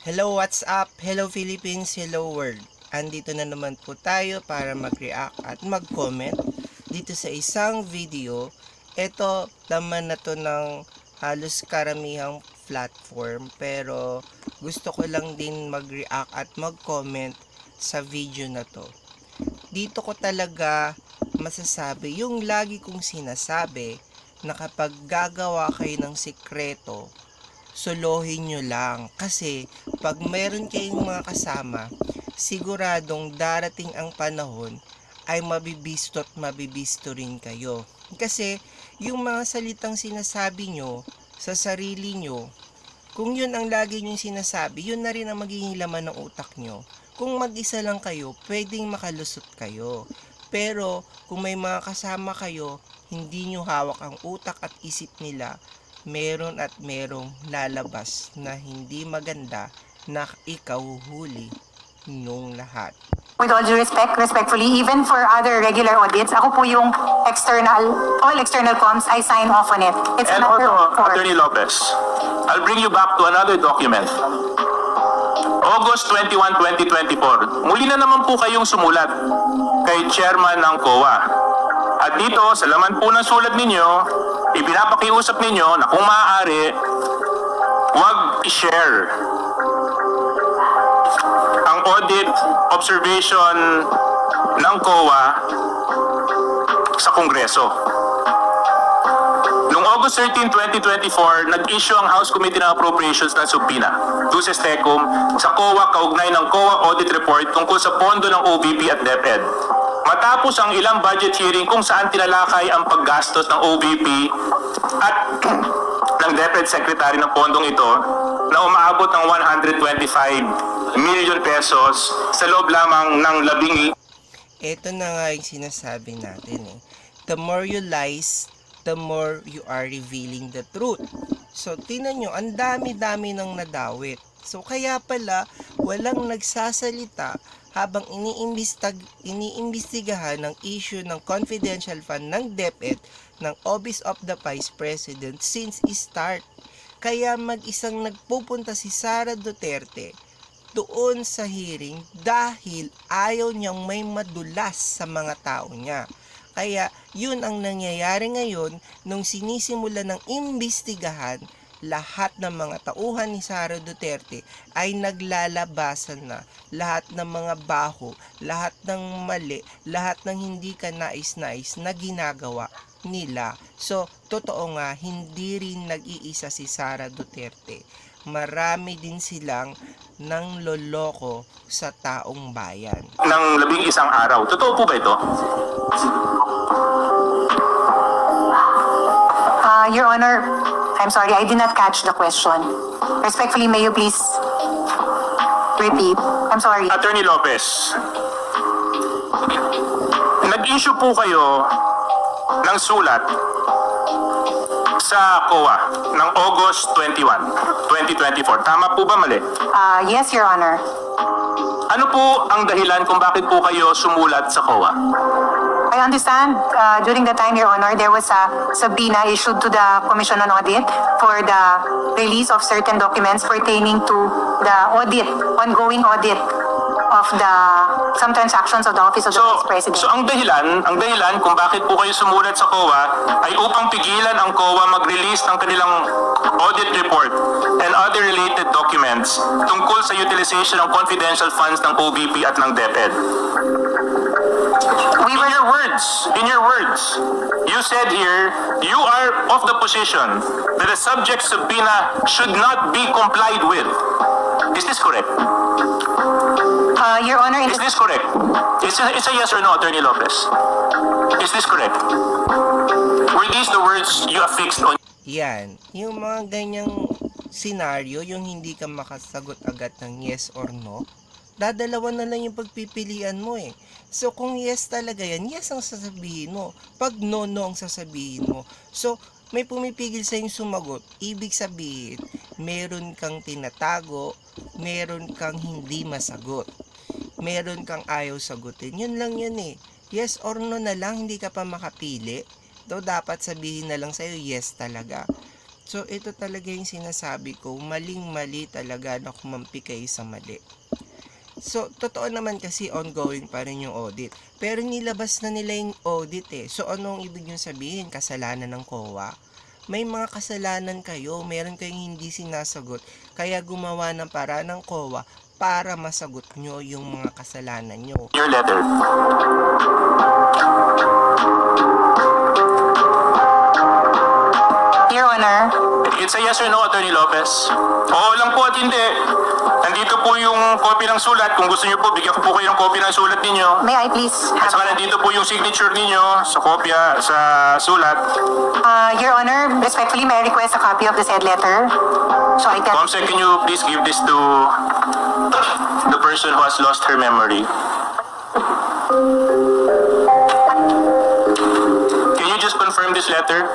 Hello, what's up? Hello Philippines, hello world. Andito na naman po tayo para mag-react at mag-comment dito sa isang video. Ito, laman na to ng halos karamihang platform, pero gusto ko lang din mag-react at mag-comment sa video na to. Dito ko talaga masasabi yung lagi kong sinasabi na kapag gagawa kayo ng sikreto, solohin nyo lang. Kasi pag meron kayong mga kasama, siguradong darating ang panahon ay mabibisto at mabibisto rin kayo. Kasi yung mga salitang sinasabi nyo sa sarili nyo, kung yun ang lagi nyo sinasabi, yun na rin ang magiging laman ng utak nyo. Kung mag-isa lang kayo, pwedeng makalusot kayo. Pero kung may mga kasama kayo, hindi nyo hawak ang utak at isip nila, meron at merong lalabas na hindi maganda na ikaw huli nung lahat. With all due respect, respectfully, even for other regular audits, ako po yung all external comms, I sign off on it. It's And a matter also, of Attorney Lopez, I'll bring you back to another document. August 21, 2024, muli na naman po kayong sumulat kay Chairman ng COA. At dito, sa laman po ng sulat ninyo, ipinapakiusap ninyo na kung maaari, huwag i-share ang audit observation ng COA sa Kongreso. Noong August 13, 2024, nag-issue ang House Committee ng Appropriations ng subpoena, Duces Tecum, sa COA kaugnay ng COA Audit Report tungkol sa pondo ng OVP at DepEd. Matapos ang ilang budget hearing kung saan tinalakay ang paggastos ng OVP at ng DepEd Secretary ng pondong ito na umaabot ng 125 million pesos sa loob lamang ng Ito na nga yung sinasabi natin eh. The more you lies, the more you are revealing the truth. So, tingnan nyo, ang dami-dami ng nadawit. So, kaya pala, walang nagsasalita habang iniimbestigahan ng issue ng confidential fund ng DepEd ng Office of the Vice President since start. Kaya mag-isang nagpupunta si Sara Duterte doon sa hearing dahil ayaw niyang may madulas sa mga tao niya. Kaya yun ang nangyayari ngayon nung sinisimula ng imbestigahan, lahat ng mga tauhan ni Sara Duterte ay naglalabasan na. Lahat ng mga baho, lahat ng mali, lahat ng hindi ka nais-nais na ginagawa nila. So, totoo nga, hindi rin nag-iisa si Sara Duterte. Marami din silang nang loloko sa taong bayan. ng 11 araw. Totoo po ba ito? Your Honor, I'm sorry, I did not catch the question. Respectfully, may you please repeat? I'm sorry. Attorney Lopez, nag-issue po kayo ng sulat sa COA ng August 21, 2024. Tama po ba mali? Yes, Your Honor. Ano po ang dahilan kung bakit po kayo sumulat sa COA? I understand during the time, Your Honor, there was a subpoena issued to the Commission on Audit for the release of certain documents pertaining to the ongoing audit of some transactions of the Office of the Vice President. So ang dahilan kung bakit po kayo sumulat sa COA ay upang pigilan ang COA mag-release ng kanilang audit report and other related documents tungkol sa utilization ng confidential funds ng OVP at ng DepEd. In your words, you said here, you are of the position that a subject subpoena should not be complied with. Is this correct? Your Honor, Is this correct? It's a yes or no, Attorney Lopez. Is this correct? Were these the words you affixed on? Yan, yung mga ganyang senaryo, yung hindi ka makasagot agad ng yes or no, dadalawan na lang yung pagpipilian mo eh. So, kung yes talaga yan, yes ang sasabihin mo. Pag no, no ang sasabihin mo. So, may pumipigil sa yung sumagot. Ibig sabihin, meron kang tinatago, meron kang hindi masagot. Meron kang ayaw sagutin. Yun lang yun eh. Yes or no na lang, hindi ka pa makapili. Daw dapat sabihin na lang sa'yo, yes talaga. So, ito talaga yung sinasabi ko, maling-mali talaga na kumampi kayo sa mali. So, totoo naman kasi ongoing pa rin yung audit. Pero nilabas na nila yung audit eh. So, anong ibig nyo sabihin? Kasalanan ng COA? May mga kasalanan kayo, meron kayong hindi sinasagot, kaya gumawa ng paraan ng COA para masagot nyo yung mga kasalanan nyo. Your letter. Your Honor, It's a yes or no, Attorney Lopez. Oo lang po at hindi. Nandito po yung copy ng sulat. Kung gusto niyo po, bigyan ko po kayo ng copy ng sulat ninyo. may I please At saka have... nandito po yung signature ninyo sa kopya, sa sulat. Your Honor, respectfully, may I request a copy of the said letter? So I can... Comsec, can you please give this to the person who has lost her memory? Can you just confirm this letter?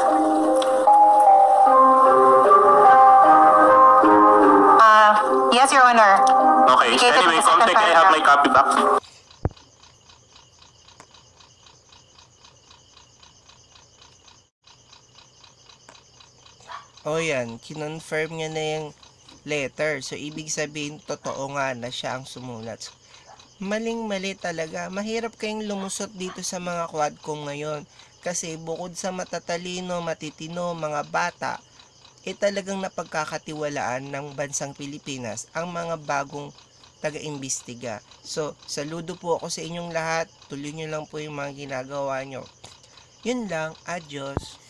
Yes, Your Honor. Okay. Indicated in Anyway, the second Comsec, I have my copy back. O yan, kinonfirm niya na yung letter. So, ibig sabihin, totoo nga na siya ang sumulat. Maling-mali talaga. Mahirap kayong lumusot dito sa mga quadcom ngayon. Kasi bukod sa matatalino, matitino, mga bata, talagang napagkakatiwalaan ng bansang Pilipinas ang mga bagong taga-imbestiga. So, saludo po ako sa inyong lahat. Tuloy nyo lang po yung mga ginagawa nyo. Yun lang. Adios.